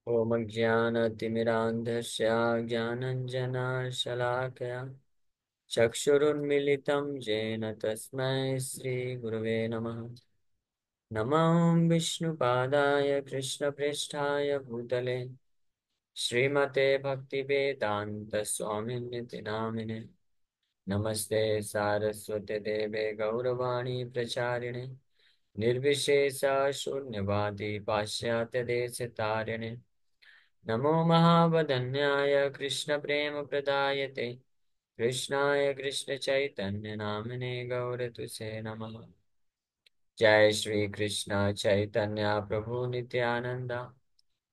ॐ अज्ञानतिमिरान्धस्य ज्ञानञ्जनशलाकया चक्षुरुन्मिलितं येन तस्मै श्रीगुरवे नमः। नमो विष्णुपादाय कृष्णप्रेष्ठाय भूतले श्रीमते भक्तिवेदान्तस्वामिनिति नामिने। नमस्ते सारस्वते देवे गौरवाणी प्रचारिणे निर्विशेष शून्यवादी पाश्चात्यदेशतारिणे। नमो महावदन्याय कृष्णप्रेमप्रदायते कृष्णाय कृष्णचैतन्यनामिने गौरतुसे नमः। जय श्री कृष्ण चैतन्य प्रभु नित्यानंद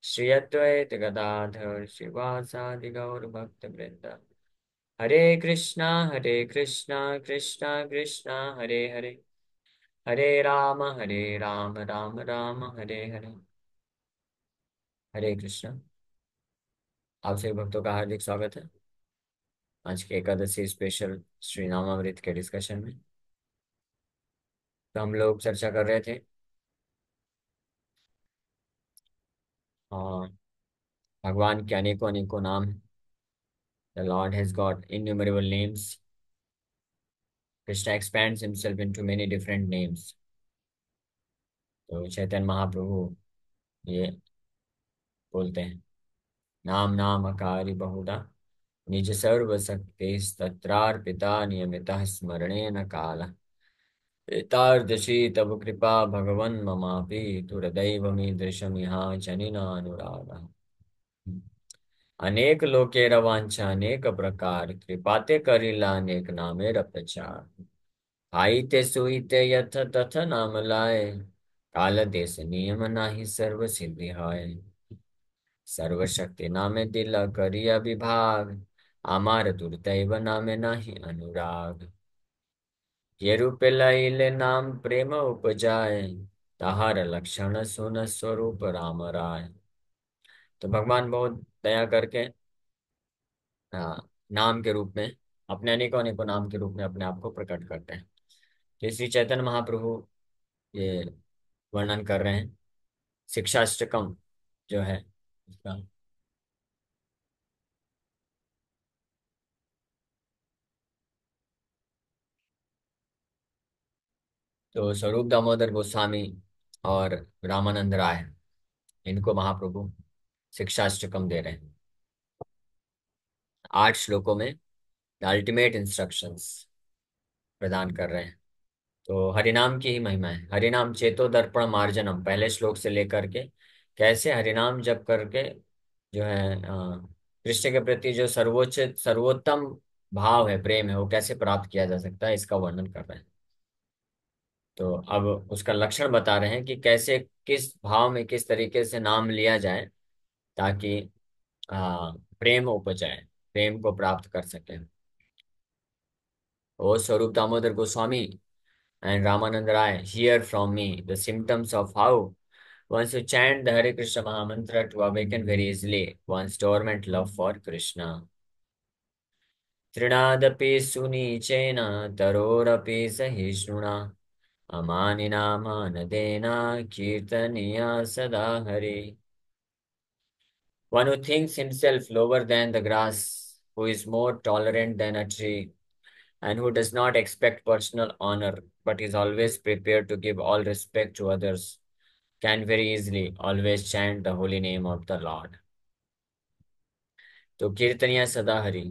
श्री अद्वैत गदाधर श्रीवासादि गौर भक्त वृंद। हरे कृष्णा कृष्णा कृष्णा हरे हरे, हरे राम राम राम हरे हरे। हरे कृष्णा। आप सभी भक्तों का हार्दिक स्वागत है आज के एकादशी स्पेशल श्री नामामृत के डिस्कशन में। तो हम लोग चर्चा कर रहे थे भगवान के अनेकों अनेकों नाम हैं। The lord has got innumerable names. Krishna expands himself into many different names. तो चैतन्य महाप्रभु ये बोलते हैं, नाम नाम अकारी बहुधा निज सर्व शक्ति तत्रार्पिता नियमितः स्मरणेन काल एतादृशी तव कृपा भगवन् ममापि दुर्दैवमीदृशमिहा जनिनानुरागः। अनेक लोकेर वांछा अनेक प्रकार कृपाते करिला अनेक नामेर प्रचार आईते सुईते यथ तथ नाम लाए काल देश नियम नाही सर्व सिद्धि है सर्वशक्ति नामे दिला करिया विभाग आमार दुर्दैव नामे नाही अनुराग ये रूप लैले नाम प्रेम उपजाए ताहार लक्षण सुन स्वरूप राम राय। तो भगवान बहुत दया करके नाम के रूप में अपने अनेकों अनेकों नाम के रूप में अपने आप को प्रकट करते हैं। तो श्री चैतन्य महाप्रभु ये वर्णन कर रहे हैं शिक्षाष्टकम जो है उसका। तो स्वरूप दामोदर गोस्वामी और रामानंद राय इनको महाप्रभु शिक्षाष्टकम दे रहे हैं 8 श्लोकों में अल्टीमेट इंस्ट्रक्शंस प्रदान कर रहे हैं। तो हरिनाम की ही महिमा है। हरिनाम चेतो दर्पण मार्जनम, पहले श्लोक से लेकर के कैसे हरिनाम जप करके जो है कृष्ण के प्रति जो सर्वोच्च सर्वोत्तम भाव है, प्रेम है, वो कैसे प्राप्त किया जा सकता है, इसका वर्णन कर रहे हैं। तो अब उसका लक्षण बता रहे हैं कि कैसे किस भाव में किस तरीके से नाम लिया जाए ताकि प्रेम उपजाए, प्रेम को प्राप्त कर सके। ओ स्वरूप Damodar Goswami and Ramanand Rai, hear from me the symptoms of how once you chant the Hare Krishna Mahamantra to awaken very easily one's dormant love for Krishna. Trinadapi sunicena tarorapi sahishnuna amanina manadena kirtaniya sada Hari. One who thinks himself lower than the grass, who is more tolerant than a tree, and who does not expect personal honor, but is always prepared to give all respect to others, can very easily always chant the holy name of the Lord. तो कीर्तनिया सदा हरि।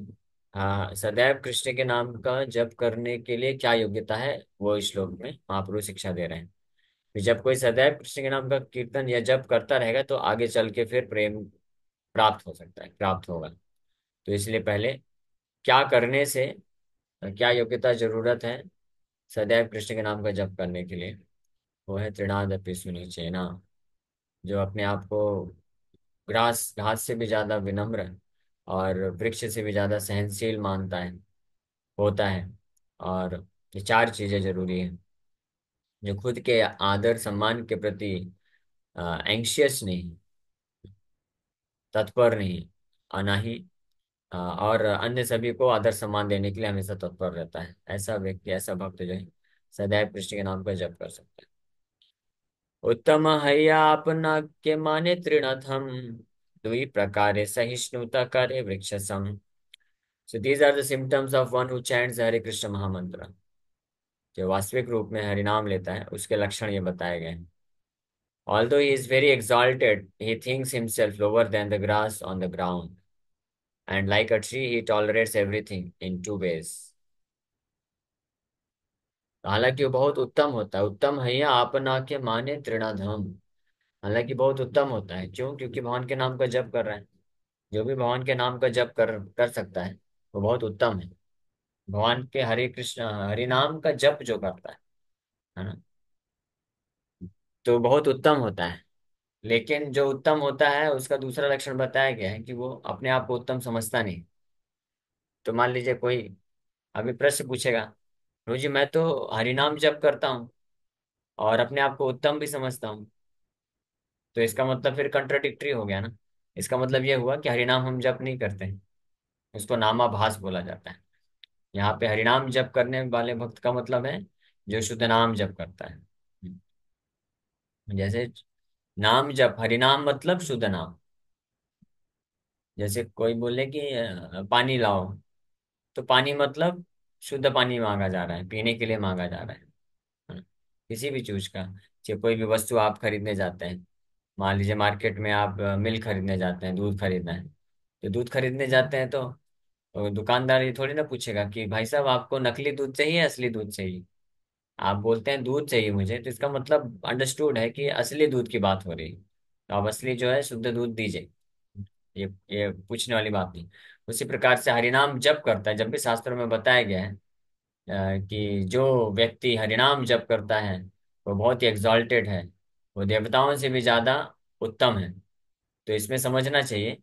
हाँ, सदैव कृष्ण के नाम का जप करने के लिए क्या योग्यता है वो इस श्लोक में महापुरुष शिक्षा दे रहे हैं कि जब कोई सदैव कृष्ण के नाम का कीर्तन या जप करता रहेगा तो आगे चल के फिर प्रेम प्राप्त हो सकता है, प्राप्त होगा। तो इसलिए पहले क्या करने से, क्या योग्यता जरूरत है सदैव कृष्ण के नाम का जप करने के लिए, वो है तृणादपि सुनिचेना, जो अपने आप को घास घास से भी ज्यादा विनम्र और वृक्ष से भी ज्यादा सहनशील मानता है, होता है। और ये 4 चीजें जरूरी है, जो खुद के आदर सम्मान के प्रति एंग्शियस नहीं, तत्पर नहीं, और ना ही और अन्य सभी को आदर सम्मान देने के लिए हमेशा तत्पर रहता है। ऐसा व्यक्ति, ऐसा भक्त जो है सदैव कृष्ण के नाम का जप कर सकता है। उत्तम हैया अपना के माने तृणथम द्वि प्रकारे सहिष्णुता करे वृक्ष सम। So these are the symptoms of one who chants Hare Krishna महामंत्र। जो वास्तविक रूप में हरिनाम लेता है उसके लक्षण ये बताए गए हैं। Although he is very exalted, he thinks himself lower than the grass on the ground, and like a tree, he tolerates everything in two ways। हालांकि वो बहुत उत्तम होता है, उत्तम हैया आपना के माने तृणाधम। हालांकि बहुत उत्तम होता है, क्यों? क्योंकि भगवान के नाम का जप कर रहा है। जो भी भगवान के नाम का जप कर सकता है वो बहुत उत्तम है। भगवान के हरे कृष्ण हरि नाम का जप जो करता है ना, तो बहुत उत्तम होता है। लेकिन जो उत्तम होता है उसका दूसरा लक्षण बताया गया है कि वो अपने आप को उत्तम समझता नहीं। तो मान लीजिए कोई अभी प्रश्न पूछेगा, गुरु जी मैं तो हरिनाम जप करता हूँ और अपने आप को उत्तम भी समझता हूँ, तो इसका मतलब फिर कंट्राडिक्टरी हो गया ना। इसका मतलब ये हुआ कि हरिनाम हम जप नहीं करते हैं, उसको नामाभास बोला जाता है। यहाँ पे हरिनाम जप करने वाले भक्त का मतलब है जो शुद्ध नाम जप करता है। जैसे नाम जप, हरिनाम मतलब शुद्ध नाम। जैसे कोई बोले कि पानी लाओ, तो पानी मतलब शुद्ध पानी मांगा जा रहा है, पीने के लिए मांगा जा रहा है। किसी भी चीज का, चाहे कोई भी वस्तु आप खरीदने जाते हैं, मान लीजिए मार्केट में आप मिल्क खरीदने जाते हैं, दूध खरीदना है, तो दूध खरीदने जाते हैं तो दुकानदार ये थोड़ी ना पूछेगा कि भाई साहब आपको नकली दूध चाहिए असली दूध चाहिए। आप बोलते हैं दूध चाहिए मुझे, तो इसका मतलब अंडरस्टूड है कि असली दूध की बात हो रही है, तो आप असली जो है शुद्ध दूध दीजिए। ये पूछने वाली बात नहीं। उसी प्रकार से हरिनाम जप करता है, जब भी शास्त्रों में बताया गया है कि जो व्यक्ति हरिनाम जप करता है वो बहुत ही एग्जॉल्टेड है, वो देवताओं से भी ज्यादा उत्तम है। तो इसमें समझना चाहिए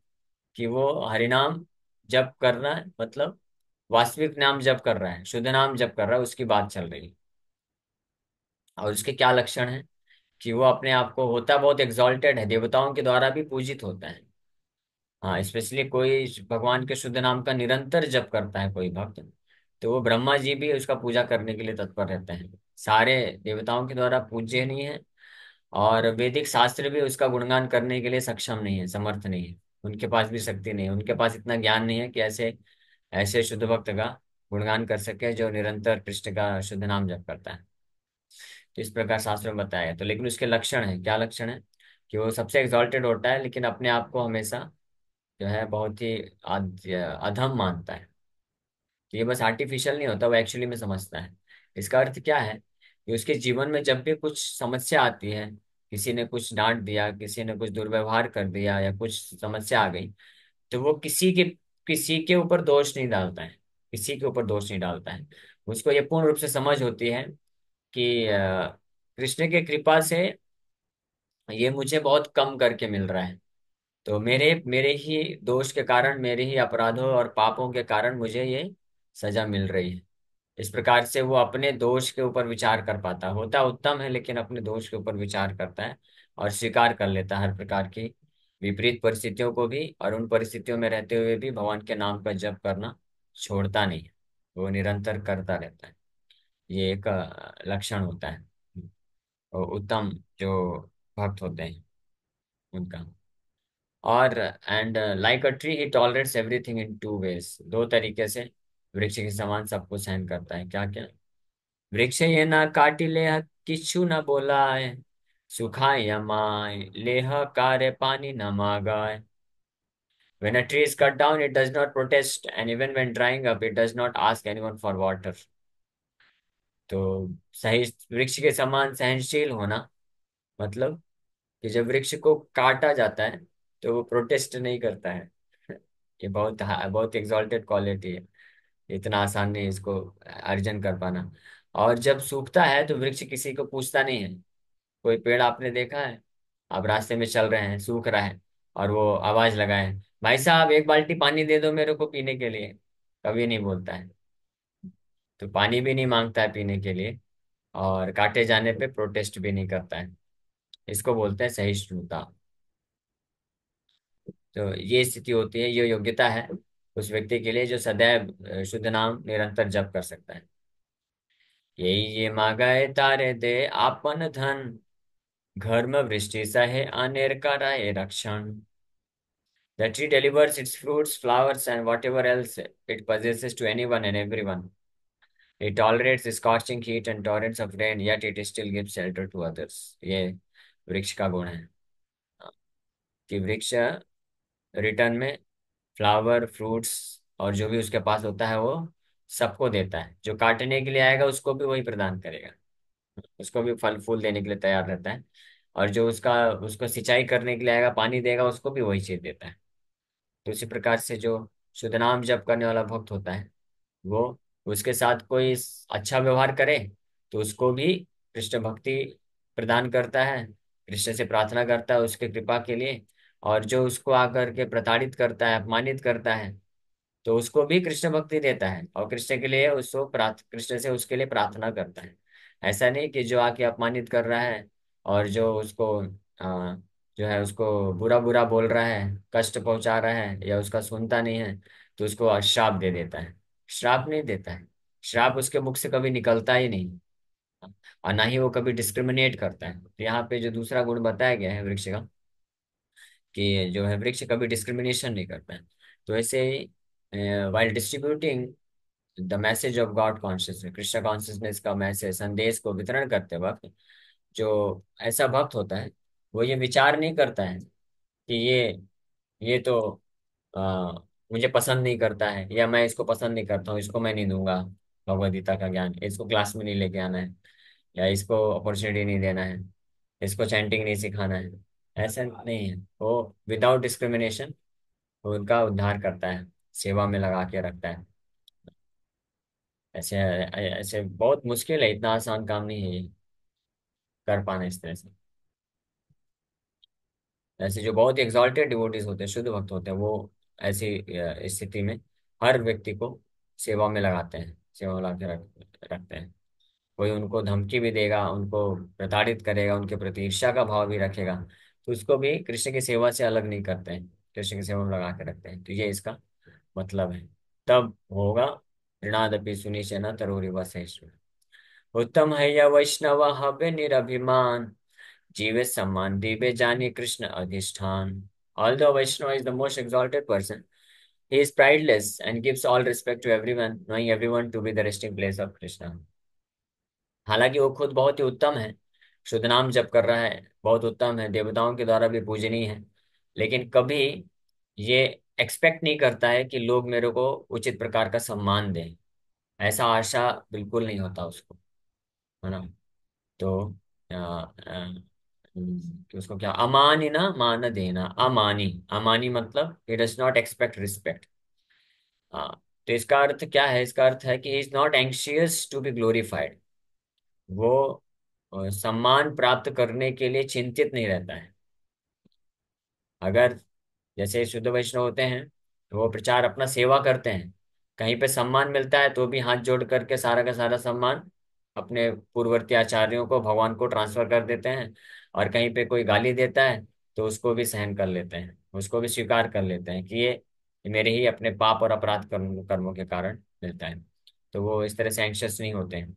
कि वो हरिनाम जप कर रहा है, मतलब वास्तविक नाम जप कर रहा है, शुद्ध नाम जप कर रहा है, उसकी बात चल रही है। और उसके क्या लक्षण है कि वो अपने आप को होता बहुत एग्जॉल्टेड है, देवताओं के द्वारा भी पूजित होता है। हाँ, स्पेशली कोई भगवान के शुद्ध नाम का निरंतर जप करता है कोई भक्त, तो वो ब्रह्मा जी भी उसका पूजा करने के लिए तत्पर रहते हैं। सारे देवताओं के द्वारा पूज्य नहीं है, और वैदिक शास्त्र भी उसका गुणगान करने के लिए सक्षम नहीं है, समर्थ नहीं है। उनके पास भी शक्ति नहीं है, उनके पास इतना ज्ञान नहीं है कि ऐसे ऐसे शुद्ध भक्त का गुणगान कर सके जो निरंतर कृष्ण का शुद्ध नाम जप करता है। तो इस प्रकार शास्त्र में बताया है। तो लेकिन उसके लक्षण है, क्या लक्षण है? कि वो सबसे एग्जॉल्टेड होता है, लेकिन अपने आप को हमेशा जो है बहुत ही अधम मानता है। तो ये बस आर्टिफिशियल नहीं होता, वो एक्चुअली में समझता है। इसका अर्थ क्या है कि उसके जीवन में जब भी कुछ समस्या आती है, किसी ने कुछ डांट दिया, किसी ने कुछ दुर्व्यवहार कर दिया, या कुछ समस्या आ गई, तो वो किसी के ऊपर दोष नहीं डालता है। किसी के ऊपर दोष नहीं डालता है। उसको ये पूर्ण रूप से समझ होती है कि कृष्ण के कृपा से ये मुझे बहुत कम करके मिल रहा है। तो मेरे मेरे ही दोष के कारण, मेरे ही अपराधों और पापों के कारण मुझे ये सजा मिल रही है। इस प्रकार से वो अपने दोष के ऊपर विचार कर पाता होता उत्तम है, लेकिन अपने दोष के ऊपर विचार करता है और स्वीकार कर लेता है हर प्रकार की विपरीत परिस्थितियों को भी, और उन परिस्थितियों में रहते हुए भी भगवान के नाम का जप करना छोड़ता नहीं है, वो निरंतर करता रहता है। ये एक लक्षण होता है और उत्तम जो भक्त होते हैं उनका। और and like a tree he tolerates everything in two ways, दो तरीके से वृक्ष के समान सबको सहन करता है। क्या क्या? वृक्ष ये ना काटिले किच्छु न बोलाय, सुखाय माय लेह कार्य पानी न मागाय। When a tree is cut down, it does not protest, and even when drying up, it does not ask anyone for water। तो सही वृक्ष के समान सहनशील होना मतलब कि जब वृक्ष को काटा जाता है तो वो प्रोटेस्ट नहीं करता है। ये बहुत एग्जॉल्टेड क्वालिटी है, इतना आसान नहीं इसको अर्जन कर पाना। और जब सूखता है तो वृक्ष किसी को पूछता नहीं है। कोई पेड़ आपने देखा है, आप रास्ते में चल रहे हैं, सूख रहा है, और वो आवाज लगाए, भाई साहब एक बाल्टी पानी दे दो मेरे को पीने के लिए? कभी नहीं बोलता है। तो पानी भी नहीं मांगता है पीने के लिए, और काटे जाने पे प्रोटेस्ट भी नहीं करता है। इसको बोलते हैं सहिष्णुता। तो ये स्थिति होती है, ये योग्यता है उस व्यक्ति के लिए जो सदैव शुद्ध नाम निरंतर जप कर सकता है। यही ये मांगाए तारे दे आपन धन, घर में वृष्टि सहे अनेर कराए रक्षण। The tree delivers its fruits, flowers, and whatever else it possesses to anyone and everyone. It tolerates scorching heat and torrents of rain, yet it still gives shelter to others. ये वृक्ष का गुण है कि वृक्ष रिटर्न में flower, fruits और जो भी उसके पास होता है वो सबको देता है। जो काटने के लिए आएगा उसको भी वही प्रदान करेगा, उसको भी फल फूल देने के लिए तैयार रहता है। और जो उसका उसको सिंचाई करने के लिए आएगा, पानी देगा, उसको भी वही चीज देता है। तो इसी प्रकार से जो शुद्ध नाम जप करने वाला भक्त होता है, वो उसके साथ कोई अच्छा व्यवहार करे तो उसको भी कृष्ण भक्ति प्रदान करता है, कृष्ण से प्रार्थना करता है उसके कृपा के लिए। और जो उसको आकर के प्रताड़ित करता है, अपमानित करता है, तो उसको भी कृष्ण भक्ति देता है और कृष्ण के लिए उसको कृष्ण से उसके लिए प्रार्थना करता है। ऐसा नहीं कि जो आके अपमानित कर रहा है और जो उसको जो है उसको बुरा बुरा बोल रहा है, कष्ट पहुंचा रहा है या उसका सुनता नहीं है, तो उसको श्राप दे देता है। श्राप नहीं देता है, श्राप उसके मुख से कभी निकलता ही नहीं। और ना ही वो कभी डिस्क्रिमिनेट करता है। तो यहाँ पे जो दूसरा गुण बताया गया है वृक्ष का, कि जो है वृक्ष कभी डिस्क्रिमिनेशन नहीं करता है। तो ऐसे ही while distributing the message of God consciousness, Krishna consciousness का मैसेज, संदेश को वितरण करते वक्त जो ऐसा भक्त होता है, वो ये विचार नहीं करता है कि ये तो आ, मुझे पसंद नहीं करता है, या मैं इसको पसंद नहीं करता हूँ, इसको मैं नहीं दूंगा भगवद गीता का ज्ञान, इसको क्लास में नहीं लेके आना है, या इसको अपॉर्चुनिटी नहीं देना है, इसको चैंटिंग नहीं सिखाना है। ऐसा नहीं है। वो विदाउट डिस्क्रिमिनेशन उनका उद्धार करता है, सेवा में लगा के रखता है। ऐसे ऐसे बहुत मुश्किल है, इतना आसान काम नहीं है ये कर पाना इस तरह से। ऐसे जो बहुत एग्जॉल्टेड डिवोटीज होते हैं, शुद्ध भक्त होते हैं, वो ऐसी स्थिति में हर व्यक्ति को सेवा में लगाते हैं, सेवा में लगा के रखते हैं। कोई उनको धमकी भी देगा, उनको प्रताड़ित करेगा, उनके प्रति ईर्ष्या का भाव भी रखेगा, तो उसको भी कृष्ण की सेवा से अलग नहीं करते हैं, कृष्ण की सेवा में लगा के रखते हैं। तो ये इसका मतलब है। तब होगा ऋणादपि सुनिशेन तरोरिव सहिष्णु। उत्तम है यह वैष्णव हव्य निरभिमान, जीवे सम्मान दिव्य जानी कृष्ण अधिष्ठान। Although Vaishnava is the most exalted person, he is prideless and gives all respect to everyone, knowing everyone to be the resting place of Krishna. हालांकि वो खुद बहुत ही उत्तम है, शुद्ध नाम जप कर रहा है, बहुत उत्तम है, देवताओं के द्वारा भी पूजनीय है, लेकिन कभी ये एक्सपेक्ट नहीं करता है कि लोग मेरे को उचित प्रकार का सम्मान दें। ऐसा आशा बिल्कुल नहीं होता उसको, है ना। तो कि उसको क्या, अमानी ना मान देना, अमानी, अमानी मतलब he does not expect respect. हाँ। तो इसका अर्थ क्या है? इसका अर्थ है कि he is not anxious to be glorified. वो सम्मान प्राप्त करने के लिए चिंतित नहीं रहता है। अगर जैसे शुद्ध वैष्णव होते हैं तो वो प्रचार अपना सेवा करते हैं, कहीं पे सम्मान मिलता है तो भी हाथ जोड़ करके सारा का सारा सम्मान अपने पूर्ववर्ती आचार्यों को, भगवान को ट्रांसफर कर देते हैं। और कहीं पे कोई गाली देता है तो उसको भी सहन कर लेते हैं, उसको भी स्वीकार कर लेते हैं कि ये मेरे ही अपने पाप और अपराध कर्मों के कारण मिलता है। तो वो इस तरह से एंक्शस नहीं होते हैं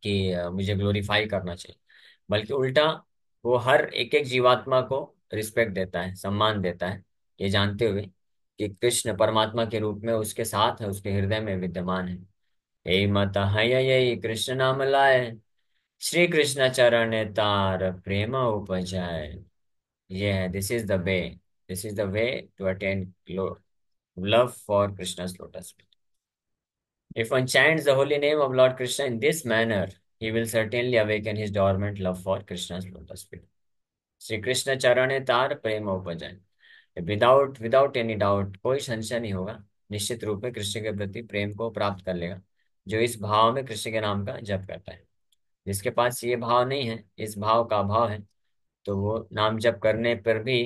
कि मुझे ग्लोरीफाई करना चाहिए, बल्कि उल्टा वो हर एक एक जीवात्मा को रिस्पेक्ट देता है, सम्मान देता है, ये जानते हुए कि कृष्ण परमात्मा के रूप में उसके साथ है, उसके हृदय में विद्यमान है। यही मत है, यही कृष्ण नाम लाए, श्री कृष्ण चरण तार प्रेम उपजाए। ये है, this is the way, this is the way to attain love for Krishna's lotus. If one chants the holy name of Lord Krishna in this manner, he will certainly awaken his dormant love for Krishna's lotus feet. Shri Krishna चरण तार प्रेम उपजन। Without any doubt, कोई संशय नहीं होगा, निश्चित रूप में कृष्ण के प्रति प्रेम को प्राप्त कर लेगा जो इस भाव में कृष्ण के नाम का जप करता है। जिसके पास ये भाव नहीं है, इस भाव का अभाव है, तो वो नाम जप करने पर भी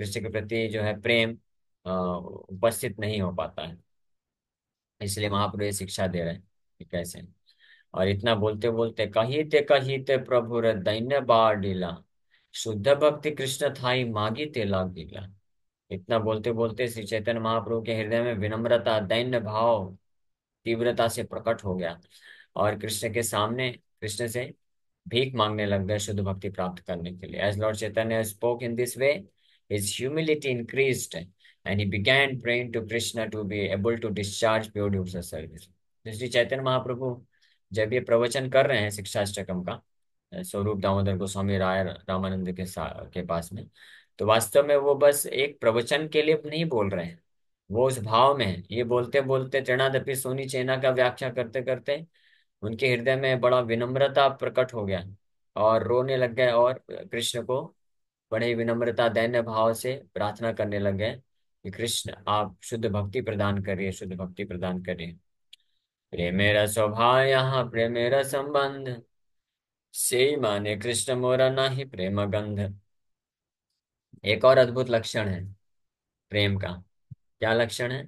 कृष्ण के प्रति जो है प्रेम उपस्थित नहीं हो पाता है। इसलिए महाप्रभु ये शिक्षा दे रहे हैं कि कैसे। और इतना बोलते बोलते कहीते प्रभुर दैन्य बाडिला, शुद्ध भक्ति कृष्ण थाई मागी ते लागिला। इतना बोलते बोलते श्री चैतन्य महाप्रभु के हृदय में विनम्रता, दैन्य भाव तीव्रता से प्रकट हो गया और कृष्ण के सामने कृष्ण से भीख मांगने लग गए शुद्ध भक्ति प्राप्त करने के लिए। As Lord Chaitanya spoke in this way, his humility increased and he began praying to Krishna to be able to discharge pure devotional service. तो श्री चैतन्य महाप्रभु जब ये प्रवचन कर रहे हैं शिक्षाष्टकम का, स्वरूप दामोदर गोस्वामी राय रामानंद के पास में, तो वास्तव में वो बस एक प्रवचन के लिए नहीं बोल रहे हैं, वो उस भाव में है। ये बोलते बोलते तृणादपि सोनी चेना का व्याख्या करते करते उनके हृदय में बड़ा विनम्रता प्रकट हो गया और रोने लग गए और कृष्ण को बड़े विनम्रता दैन्य भाव से प्रार्थना करने लग गए कि कृष्ण आप शुद्ध भक्ति प्रदान करिए, शुद्ध भक्ति प्रदान करिए। प्रेम मेरा स्वभाव यहाँ प्रेम मेरा संबंध, से माने कृष्ण मोरा नाही प्रेम गंध। एक और अद्भुत लक्षण है प्रेम का। क्या लक्षण है?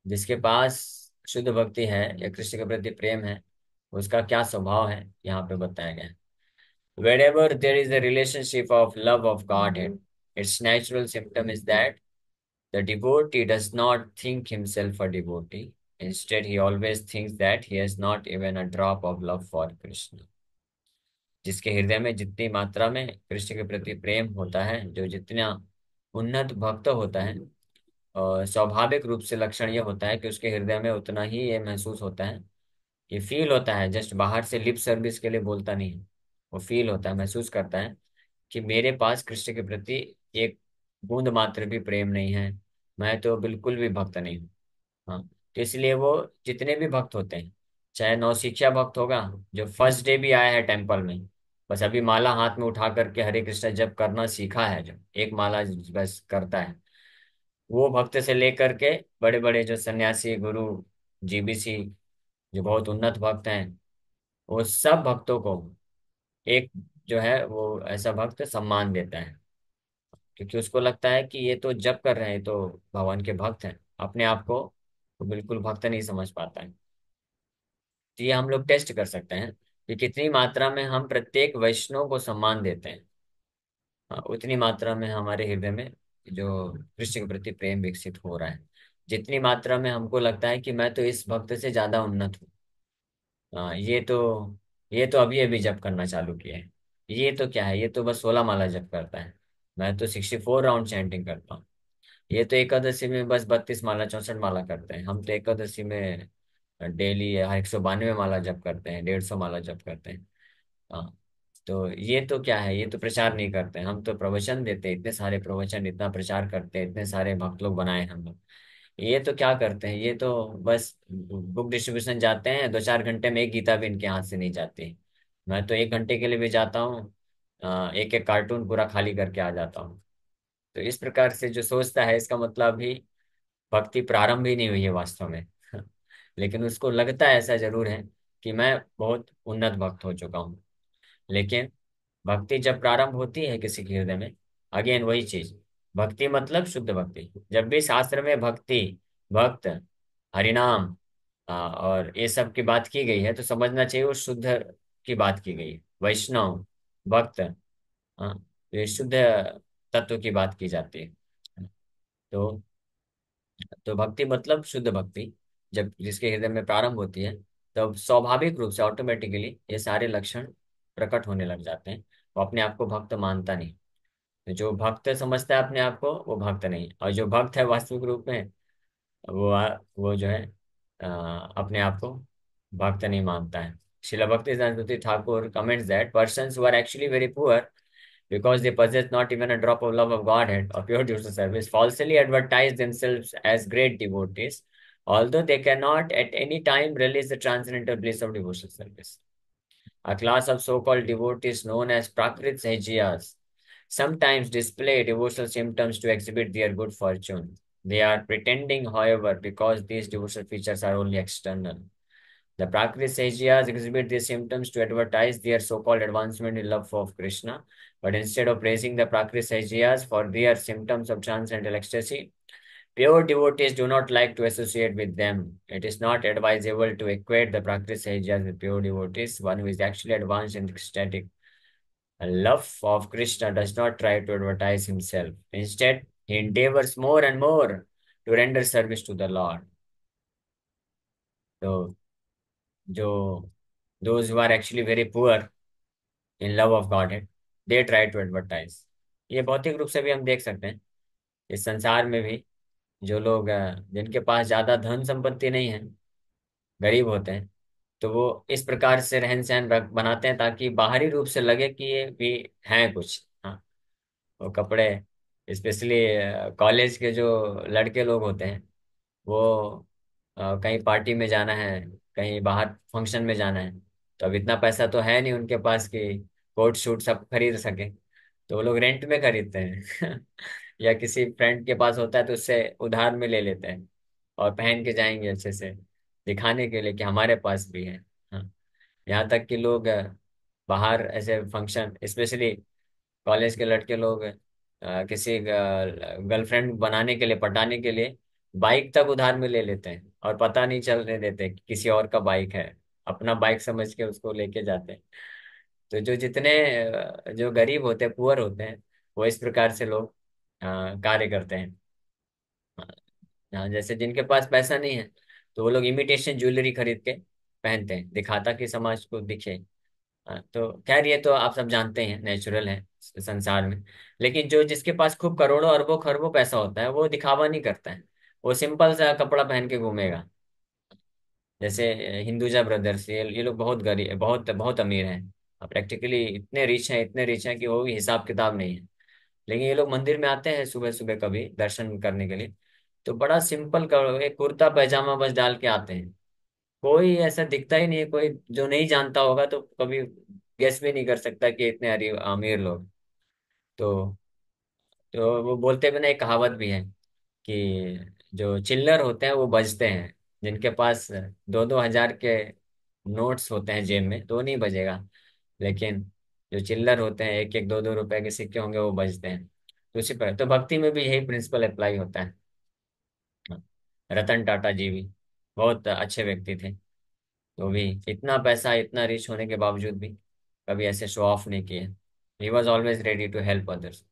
जिसके पास शुद्ध भक्ति है या कृष्ण के प्रति प्रेम है, उसका क्या स्वभाव है यहाँ पे बताया गया है। Wherever there is a relationship of love of Godhead, its natural symptom is that the devotee does not think himself a devotee. Instead, he always thinks that he has not even a drop of love for Krishna. जिसके हृदय में जितनी मात्रा में कृष्ण के प्रति प्रेम होता है, जो जितना उन्नत भक्त होता है, और स्वाभाविक रूप से लक्षण ये होता है कि उसके हृदय में उतना ही ये महसूस होता है, ये फील होता है, जस्ट बाहर से लिप सर्विस के लिए बोलता नहीं है, वो फील होता है, महसूस करता है कि मेरे पास कृष्ण के प्रति एक बूंद मात्र भी प्रेम नहीं है, मैं तो बिल्कुल भी भक्त नहीं हूँ। हाँ, तो इसलिए वो जितने भी भक्त होते हैं, चाहे नौसिखिया भक्त होगा जो फर्स्ट डे भी आया है टेम्पल में, बस अभी माला हाथ में उठा करके हरे कृष्ण जप करना सीखा है, जो एक माला बस करता है, वो भक्त से लेकर के बड़े बड़े जो सन्यासी गुरु जीबीसी जो बहुत उन्नत भक्त हैं, वो सब भक्तों को एक जो है वो ऐसा भक्त सम्मान देता है, क्योंकि उसको लगता है कि ये तो जप कर रहे हैं, तो भगवान के भक्त हैं, अपने आप को तो बिल्कुल भक्त नहीं समझ पाता है। तो ये हम लोग टेस्ट कर सकते हैं कि कितनी मात्रा में हम प्रत्येक वैष्णव को सम्मान देते हैं। हाँ, उतनी मात्रा में हमारे हृदय में जो कृष्ण के प्रति प्रेम विकसित हो रहा है। जितनी मात्रा में हमको लगता है कि मैं तो इस भक्त से ज्यादा उन्नत हूँ, हाँ, ये तो अभी अभी जप करना चालू किया है, ये तो क्या है, ये तो बस 16 माला जप करता है, मैं तो 64 राउंड चैंटिंग करता हूँ, ये तो एकादशी में बस 32 माला 64 माला करते हैं, हम तो एकादशी में डेली 192 माला जप करते हैं, 150 माला जप करते हैं। हाँ, तो ये तो क्या है, ये तो प्रचार नहीं करते हैं, हम तो प्रवचन देते हैं, इतने सारे प्रवचन, इतना प्रचार करते हैं, इतने सारे भक्त लोग बनाए हैं हम लोग। ये तो क्या करते हैं, ये तो बस बुक डिस्ट्रीब्यूशन जाते हैं, 2-4 घंटे में एक गीता भी इनके हाथ से नहीं जाती। मैं तो 1 घंटे के लिए भी जाता हूँ, एक एक कार्टून पूरा खाली करके आ जाता हूँ। तो इस प्रकार से जो सोचता है, इसका मतलब अभी भक्ति प्रारंभ ही नहीं हुई है वास्तव में। लेकिन उसको लगता है, ऐसा जरूर है कि मैं बहुत उन्नत भक्त हो चुका हूँ। लेकिन भक्ति जब प्रारंभ होती है किसी के हृदय में, अगेन वही चीज, भक्ति मतलब शुद्ध भक्ति। जब भी शास्त्र में भक्ति, भक्त, हरिनाम और ये सब की बात की गई है, तो समझना चाहिए वो शुद्ध की बात की गई है, वैष्णव भक्त, हाँ, ये शुद्ध तत्व की बात की जाती है। तो भक्ति मतलब शुद्ध भक्ति जब जिसके हृदय में प्रारंभ होती है, तब स्वाभाविक रूप से ऑटोमेटिकली ये सारे लक्षण प्रकट होने लग जाते हैं। वो अपने आप को भक्त मानता नहीं। तो जो भक्त समझता है अपने आप को, वो भक्त नहीं, और जो भक्त है वास्तविक रूप में, वो जो है अपने आप को भक्त नहीं मानता है। शिला भक्ति Saraswati Thakur comments that persons who are actually very poor because they possess not even a drop of love of Godhead or pure devotional service, falsely advertise themselves as great devotees, although they cannot at any time realize the transcendental bliss of devotional service. A class of so-called devotees known as Prakrit Sahajiyas sometimes display devotional symptoms to exhibit their good fortune. They are pretending, however, because these devotional features are only external. The Prakrit Sahajiyas exhibit these symptoms to advertise their so-called advancement in love of Krishna, but instead of praising the Prakrit Sahajiyas for their symptoms of transcendental ecstasy, pure devotees do not like to associate with them. It is not advisable to equate the Prakrit Sahajiyas with pure devotees. One who is actually advanced in ecstatic love of Krishna does not try to advertise himself. Instead, he endeavors more and more to render service to the Lord. So, जो those who are actually very poor in love of Godhead, they try to advertise. ये भौतिक रूप से भी हम देख सकते हैं इस संसार में भी। जो लोग जिनके पास ज्यादा धन संपत्ति नहीं है, गरीब होते हैं, तो वो इस प्रकार से रहन सहन बनाते हैं ताकि बाहरी रूप से लगे कि ये भी हैं कुछ। हाँ, वो कपड़े, स्पेशली कॉलेज के जो लड़के लोग होते हैं, वो कहीं पार्टी में जाना है, कहीं बाहर फंक्शन में जाना है, तो अब इतना पैसा तो है नहीं उनके पास कि कोट शूट सब खरीद सके, तो वो लोग रेंट में खरीदते हैं या किसी फ्रेंड के पास होता है तो उससे उधार में ले लेते हैं और पहन के जाएंगे अच्छे से, दिखाने के लिए कि हमारे पास भी है। हाँ, यहाँ तक कि लोग बाहर ऐसे फंक्शन, स्पेशली कॉलेज के लड़के लोग किसी गर्लफ्रेंड बनाने के लिए, पटाने के लिए बाइक तक उधार में ले लेते हैं और पता नहीं चलने देते कि किसी और का बाइक है, अपना बाइक समझ के उसको लेके जाते हैं। तो जो जितने जो गरीब होते हैं, पुअर होते हैं, वो इस प्रकार से लोग कार्य करते हैं। जैसे जिनके पास पैसा नहीं है, तो वो लोग इमिटेशन ज्वेलरी खरीद के पहनते हैं, दिखाता कि समाज को दिखे। तो खैर ये तो आप सब जानते हैं, नेचुरल है संसार में। लेकिन जो जिसके पास खूब करोड़ों अरबों खरबों पैसा होता है, वो दिखावा नहीं करता है, वो सिंपल सा कपड़ा पहन के घूमेगा। जैसे हिंदुजा ब्रदर्स, ये लोग बहुत गरीब, बहुत बहुत अमीर हैं, प्रैक्टिकली इतने रिच हैं, इतने रिच हैं कि वो भी हिसाब किताब नहीं है। लेकिन ये लोग मंदिर में आते हैं सुबह सुबह कभी दर्शन करने के लिए, तो बड़ा सिंपल एक कुर्ता पैजामा बस डाल के आते हैं। कोई ऐसा दिखता ही नहीं है, कोई जो नहीं जानता होगा तो कभी गेस भी नहीं कर सकता कि इतने अमीर लोग। तो वो बोलते भी ना, एक कहावत भी है कि जो चिल्लर होते हैं वो बजते हैं, जिनके पास 2-2 हजार के नोट्स होते हैं जेब में तो वो नहीं बजेगा, लेकिन जो चिल्लर होते हैं, 1-1 2-2 रुपए के सिक्के होंगे, वो बजते हैं। तो उसी पर तो भक्ति में भी यही प्रिंसिपल अप्लाई होता है। रतन टाटा जी भी बहुत अच्छे व्यक्ति थे, तो भी इतना पैसा, इतना रिच होने के बावजूद भी कभी ऐसे शो ऑफ नहीं किए। He was always ready to help others.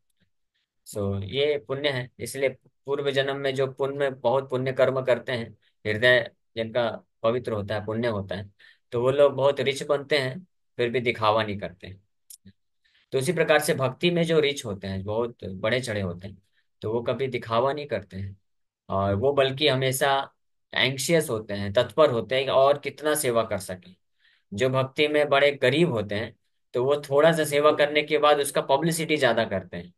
So ये पुण्य है, इसलिए पूर्व जन्म में जो पुण्य, बहुत पुण्य कर्म करते हैं, हृदय जिनका पवित्र होता है, पुण्य होता है, तो वो लोग बहुत रिच बनते हैं, फिर भी दिखावा नहीं करते हैं। तो उसी प्रकार से भक्ति में जो रिच होते हैं, बहुत बड़े चढ़े होते हैं, तो वो कभी दिखावा नहीं करते हैं, और वो बल्कि हमेशा एंग्शियस होते हैं, तत्पर होते हैं कि और कितना सेवा कर सकें। जो भक्ति में बड़े गरीब होते हैं, तो वो थोड़ा सा सेवा करने के बाद उसका पब्लिसिटी ज्यादा करते हैं,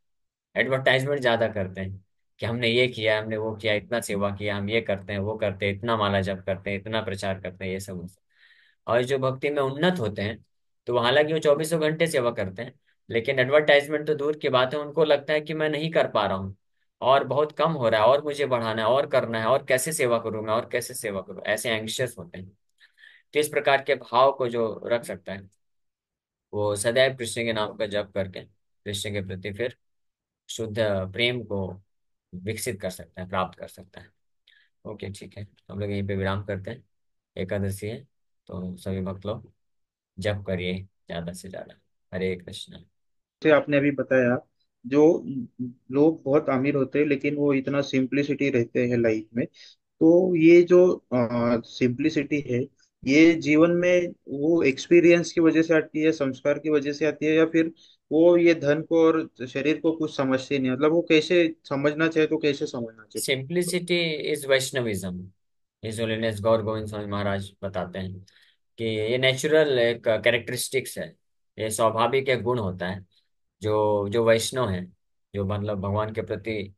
एडवर्टाइजमेंट ज्यादा करते हैं कि हमने ये किया, हमने वो किया, इतना सेवा किया, हम ये करते हैं, वो करते हैं, इतना माला जप करते हैं, इतना प्रचार करते हैं, ये सब वो सब। और जो भक्ति में उन्नत होते हैं, तो वो हालांकि वो 24 घंटे सेवा करते हैं, लेकिन एडवर्टाइजमेंट तो दूर की बात है, उनको लगता है कि मैं नहीं कर पा रहा हूँ, और बहुत कम हो रहा है, और मुझे बढ़ाना है, और करना है, और कैसे सेवा करूँ मैं, और कैसे सेवा करूँ, ऐसे एंग्शियस होते हैं। तो इस प्रकार के भाव को जो रख सकता है, वो सदैव कृष्ण के नाम का जप करके कृष्ण के प्रति फिर शुद्ध प्रेम को विकसित कर सकता है, प्राप्त कर सकता है। ओके, ठीक है, हम लोग यहीं पे विराम करते हैं। एकादशी है, तो सभी भक्त लोग जप करिए ज्यादा से ज्यादा। हरे कृष्ण। से आपने अभी बताया, जो लोग बहुत अमीर होते हैं लेकिन वो इतना सिंप्लिसिटी रहते हैं लाइफ में, तो ये जो सिंप्लिसिटी है, ये जीवन में वो एक्सपीरियंस की वजह से आती है, संस्कार की वजह से आती है, या फिर वो ये धन को और शरीर को कुछ समझते नहीं, मतलब वो कैसे समझना चाहिए, तो कैसे समझना चाहिए? Simplicity is Vaishnavism. His holiness Gaur Govind Swami Maharaj बताते हैं कि ये नेचुरल एक कैरेक्टरिस्टिक्स है, ये स्वाभाविक एक गुण होता है। जो जो वैष्णव है, जो मतलब भगवान के प्रति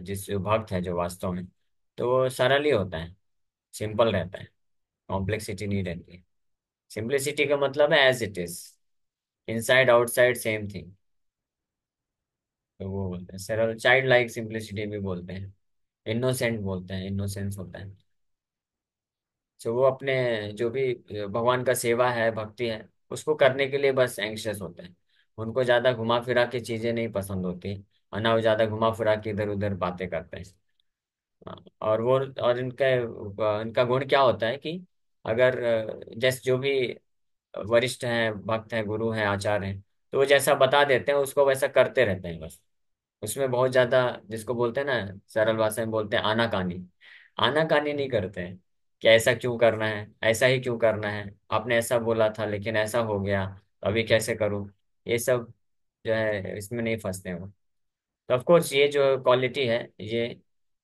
जिस जो भक्त है जो वास्तव में, तो वो सरल ही होता है, सिंपल रहता है, कॉम्प्लेक्सिटी नहीं रहती है। सिंप्लिसिटी का मतलब है as it is, inside outside same thing. तो वो बोलते हैं सरल, चाइल्ड लाइक सिंप्लिसिटी भी बोलते हैं, इनोसेंट बोलते हैं, इनोसेंस होता है। तो वो अपने जो भी भगवान का सेवा है, भक्ति है, उसको करने के लिए बस एंग्शियस होते हैं। उनको ज्यादा घुमा फिरा के चीजें नहीं पसंद होती, और ना वो ज्यादा घुमा फिरा के इधर उधर बातें करते हैं। और वो, और इनका गुण क्या होता है कि अगर जैसे जो भी वरिष्ठ हैं, भक्त हैं, गुरु हैं, आचार्य हैं, तो वो जैसा बता देते हैं उसको वैसा करते रहते हैं बस। उसमें बहुत ज्यादा, जिसको बोलते हैं ना, सरल भाषा में बोलते हैं आनाकानी, आनाकानी नहीं करते हैं कि ऐसा क्यों करना है, ऐसा ही क्यों करना है, आपने ऐसा बोला था लेकिन ऐसा हो गया, अभी कैसे करूं, ये सब जो है इसमें नहीं फंसते हैं वो। तो ऑफ कोर्स ये जो क्वालिटी है ये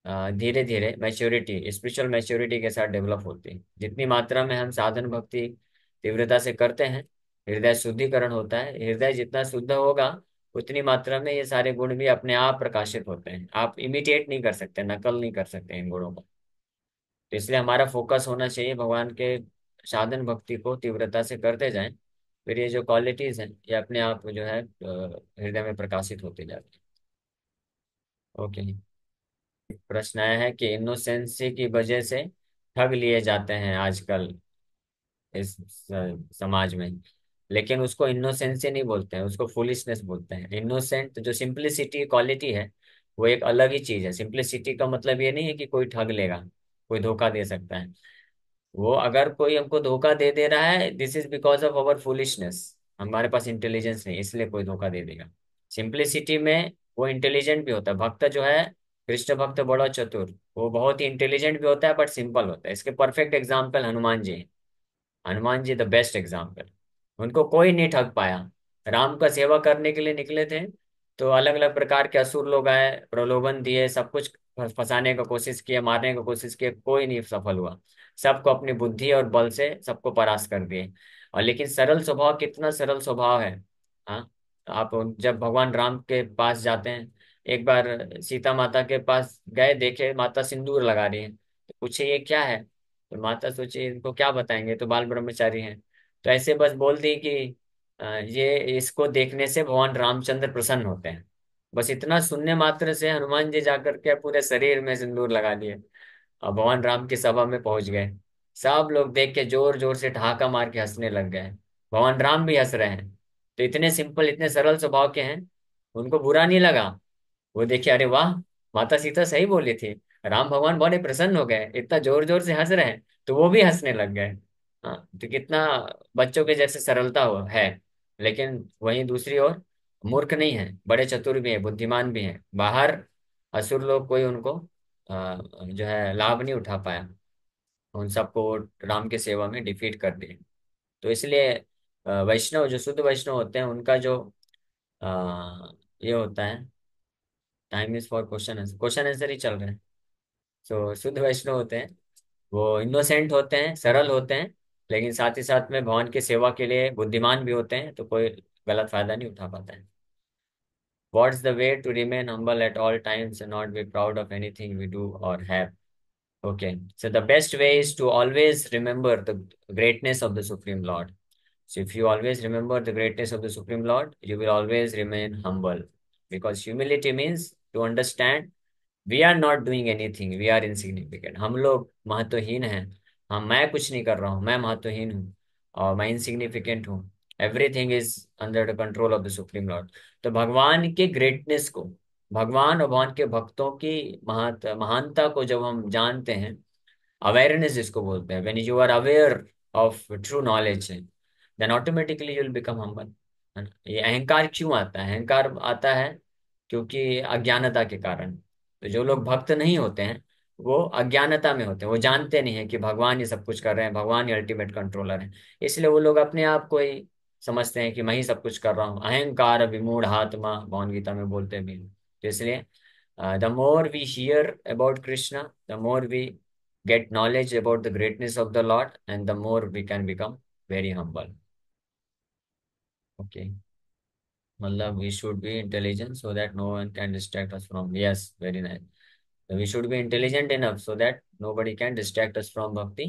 धीरे धीरे मैच्योरिटी, स्पिरिचुअल मैच्योरिटी के साथ डेवलप होती है। जितनी मात्रा में हम साधन भक्ति तीव्रता से करते हैं, हृदय शुद्धिकरण होता है। हृदय जितना शुद्ध होगा उतनी मात्रा में ये सारे गुण भी अपने आप प्रकाशित होते हैं। आप इमिटेट नहीं कर सकते, नकल नहीं कर सकते इन गुणों को। तो इसलिए हमारा फोकस होना चाहिए भगवान के साधन भक्ति को तीव्रता से करते जाएं। फिर ये जो क्वालिटीज हैं ये अपने आप जो है हृदय में प्रकाशित होती जाती है। ओके। प्रश्न आया है कि इनोसेंसी की वजह से ठग लिए जाते हैं आजकल इस समाज में। लेकिन उसको इनोसेंसी नहीं बोलते हैं, उसको फुलिशनेस बोलते हैं। इनोसेंट जो सिंप्लिसिटी क्वालिटी है वो एक अलग ही चीज है। सिंप्लिसिटी का मतलब ये नहीं है कि कोई ठग लेगा, कोई धोखा दे सकता है। वो अगर कोई हमको धोखा दे दे रहा है, this is because of our foolishness. हमारे पास इंटेलिजेंस नहीं, इसलिए कोई धोखा दे देगा। सिंप्लिसिटी में वो इंटेलिजेंट भी होता है। भक्त जो है, कृष्ण भक्त बड़ा चतुर, वो बहुत ही इंटेलिजेंट भी होता है बट सिंपल होता है। इसके परफेक्ट एग्जाम्पल हनुमान जी हैं। Hanuman ji the best example. उनको कोई नहीं ठग पाया। राम का सेवा करने के लिए निकले थे, तो अलग अलग प्रकार के असुर लोग आए, प्रलोभन दिए, सब कुछ फंसाने का कोशिश किया, मारने का कोशिश किया, कोई नहीं सफल हुआ। सबको अपनी बुद्धि और बल से सबको परास्त कर दिए। और लेकिन सरल स्वभाव, कितना सरल स्वभाव है। हाँ, आप जब भगवान राम के पास जाते हैं, एक बार सीता माता के पास गए, देखे माता सिंदूर लगा रही है, तो पूछे ये क्या है। तो माता सोची इनको क्या बताएंगे, तो बाल ब्रह्मचारी हैं। तो ऐसे बस बोल दी कि ये इसको देखने से भगवान रामचंद्र प्रसन्न होते हैं। बस इतना सुनने मात्र से हनुमान जी जाकर के पूरे शरीर में सिंदूर लगा दिए और भगवान राम की सभा में पहुंच गए। सब लोग देख के जोर जोर से ठहाका मार के हंसने लग गए। भगवान राम भी हंस रहे हैं। तो इतने सिंपल, इतने सरल स्वभाव के हैं, उनको बुरा नहीं लगा। वो देखे, अरे वाह, माता सीता सही बोली थी, राम भगवान बड़े प्रसन्न हो गए, इतना जोर जोर से हंस रहे हैं, तो वो भी हंसने लग गए। हाँ, तो कितना बच्चों के जैसे सरलता हो है। लेकिन वहीं दूसरी ओर मूर्ख नहीं है, बड़े चतुर भी है, बुद्धिमान भी है। बाहर असुर लोग कोई उनको जो है लाभ नहीं उठा पाया। उन सबको वो राम के सेवा में डिफीट कर दिए। तो इसलिए वैष्णव जो शुद्ध वैष्णव होते हैं उनका जो ये होता है, time is for question answer, question answer ही चल रहे हैं। सो शुद्ध वैष्णव होते हैं, वो इनोसेंट होते हैं, सरल होते हैं, लेकिन साथ ही साथ में भगवान की सेवा के लिए बुद्धिमान भी होते हैं, तो कोई गलत फायदा नहीं उठा पाता है। What's the way to remain humble at all times and not be proud of anything we do or have? Okay, so the best way is to always remember the greatness of the Supreme Lord. So if you always remember the greatness of the Supreme Lord, you will always remain humble. Because humility means to understand we are not doing anything, we are insignificant. हम लोग महत्वहीन हैं। मैं कुछ नहीं कर रहा हूँ, मैं महत्वहीन हूँ और मैं इनसिग्निफिकेंट हूँ। Everything is under the control of the supreme Lord. तो भगवान के ग्रेटनेस को, भगवान और भगवान के भक्तों की महानता को जब हम जानते हैं, अवेयरनेस जिसको बोलते हैं, when you are aware of true knowledge, then automatically you will become humble. है ना। ये अहंकार क्यों आता है? अहंकार आता है क्योंकि अज्ञानता के कारण। तो जो लोग भक्त नहीं होते हैं वो अज्ञानता में होते हैं, वो जानते नहीं है कि भगवान ये सब कुछ कर रहे हैं, भगवान ही अल्टीमेट कंट्रोलर है। इसलिए वो लोग अपने आप को ही समझते हैं कि मैं ही सब कुछ कर रहा हूँ। अहंकार विमूढ़ आत्मा, भगवान गीता में बोलते भी हैं। तो इसलिए the more we hear about Krishna, the more we get knowledge about the greatness of the Lord, and the more we can become very humble. Okay. मतलब we should be intelligent so that no one can distract us from. Yes, very nice. We should be intelligent enough so that nobody can distract us from bhakti.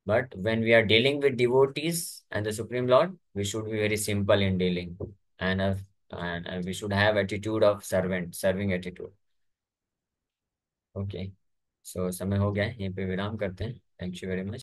But when we are dealing with devotees and the Supreme Lord, we should be very simple in dealing, and we should have attitude of servant, serving attitude. Okay. So समय हो गया है, यहीं पे विराम करते हैं। Thank you very much.